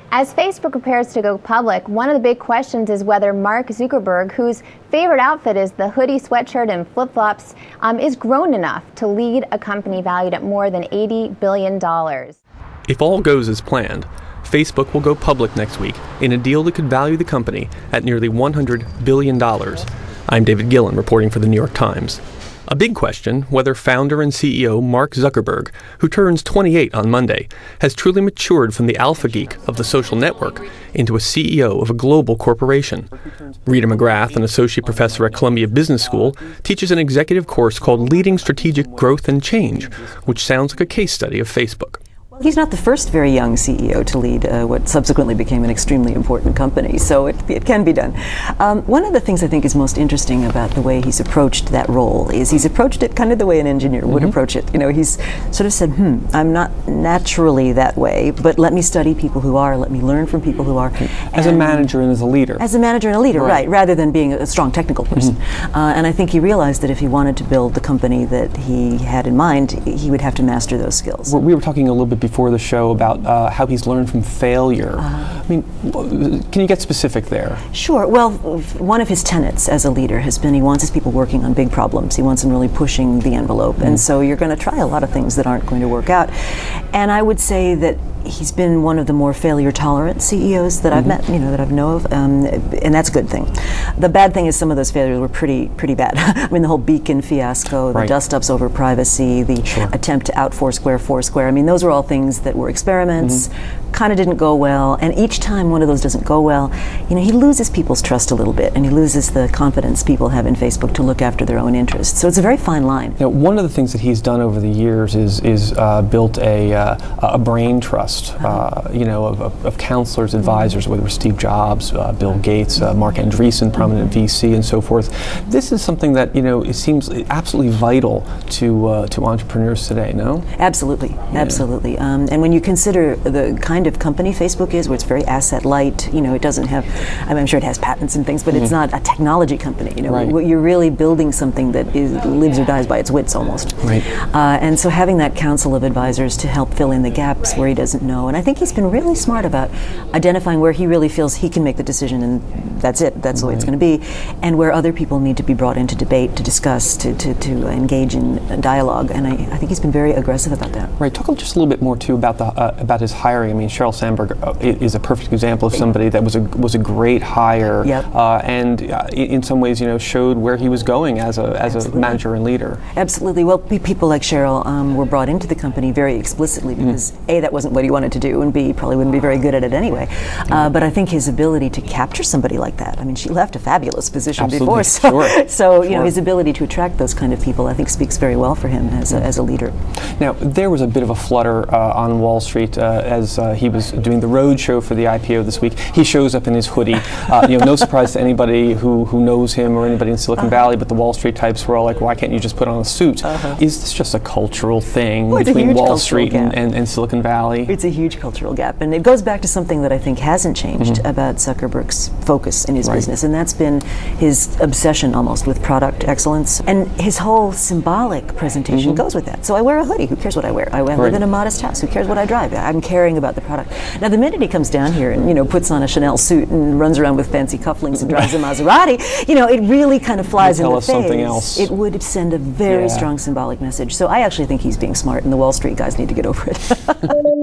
As Facebook prepares to go public, one of the big questions is whether Mark Zuckerberg, whose favorite outfit is the hoodie, sweatshirt, and flip-flops, is grown enough to lead a company valued at more than $80 billion. If all goes as planned, Facebook will go public next week in a deal that could value the company at nearly $100 billion. I'm David Gillen, reporting for the New York Times. A big question, whether founder and CEO Mark Zuckerberg, who turns 28 on Monday, has truly matured from the alpha geek of the social network into a CEO of a global corporation. Rita McGrath, an associate professor at Columbia Business School, teaches an executive course called Leading Strategic Growth and Change, which sounds like a case study of Facebook. He's not the first very young CEO to lead what subsequently became an extremely important company, so it can be done. One of the things I think is most interesting about the way he's approached that role is he's approached it kind of the way an engineer would approach it. You know, he's sort of said, I'm not naturally that way, but let me study people who are, let me learn from people who are. As a manager and as a leader. As a manager and a leader, right, rather than being a strong technical person. And I think he realized that if he wanted to build the company that he had in mind, he would have to master those skills. We were talking a little bit before the show about how he's learned from failure. I mean, can you get specific there? Sure. Well, one of his tenets as a leader has been he wants his people working on big problems. He wants them really pushing the envelope. And so you're going to try a lot of things that aren't going to work out. And I would say that he's been one of the more failure-tolerant CEOs that I've met, that I know of, and that's a good thing. The bad thing is some of those failures were pretty bad. I mean, the whole Beacon fiasco, the dust-ups over privacy, the attempt to out Foursquare. I mean, those were all things that were experiments, kind of didn't go well, and each time one of those doesn't go well, he loses people's trust a little bit, and he loses the confidence people have in Facebook to look after their own interests. So it's a very fine line. Now, one of the things that he's done over the years is built a brain trust. Of counselors, advisors, whether it was Steve Jobs, Bill Gates, Mark Andreessen, prominent VC, and so forth. This is something that it seems absolutely vital to entrepreneurs today. No? Absolutely, absolutely. And when you consider the kind of company Facebook is, where it's very asset light, it doesn't have. I'm sure it has patents and things, but it's not a technology company. You're really building something that lives or dies by its wits almost. Right. And so having that council of advisors to help fill in the gaps where he doesn't know. And I think he's been really smart about identifying where he really feels he can make the decision, and that's it, that's the way it's going to be, and where other people need to be brought into debate, to discuss, to engage in dialogue. And I think he's been very aggressive about that. Right. Talk just a little bit more too about his hiring. I mean, Sheryl Sandberg is a perfect example of somebody that was a great hire, and in some ways, showed where he was going as a manager and leader. Absolutely. Well, people like Sheryl were brought into the company very explicitly because A, that wasn't what he wanted to do, and B, probably wouldn't be very good at it anyway. But I think his ability to capture somebody like that, I mean, she left a fabulous position before, so his ability to attract those kind of people, I think, speaks very well for him as a leader. Now, there was a bit of a flutter on Wall Street as he was doing the road show for the IPO this week. He shows up in his hoodie. No surprise to anybody who knows him or anybody in Silicon Valley, but the Wall Street types were all like, why can't you just put on a suit? Is this just a cultural thing between Wall Street and Silicon Valley? It's a huge cultural gap, and it goes back to something that I think hasn't changed about Zuckerberg's focus in his business, and that's been his obsession almost with product excellence, and his whole symbolic presentation goes with that. So I wear a hoodie, who cares what I wear? I live in a modest house, who cares what I drive? I'm caring about the product. Now the minute he comes down here and puts on a Chanel suit and runs around with fancy cufflinks and drives a Maserati, it really kind of flies in the face. Something else. It would send a very strong symbolic message. So I actually think he's being smart, and the Wall Street guys need to get over it.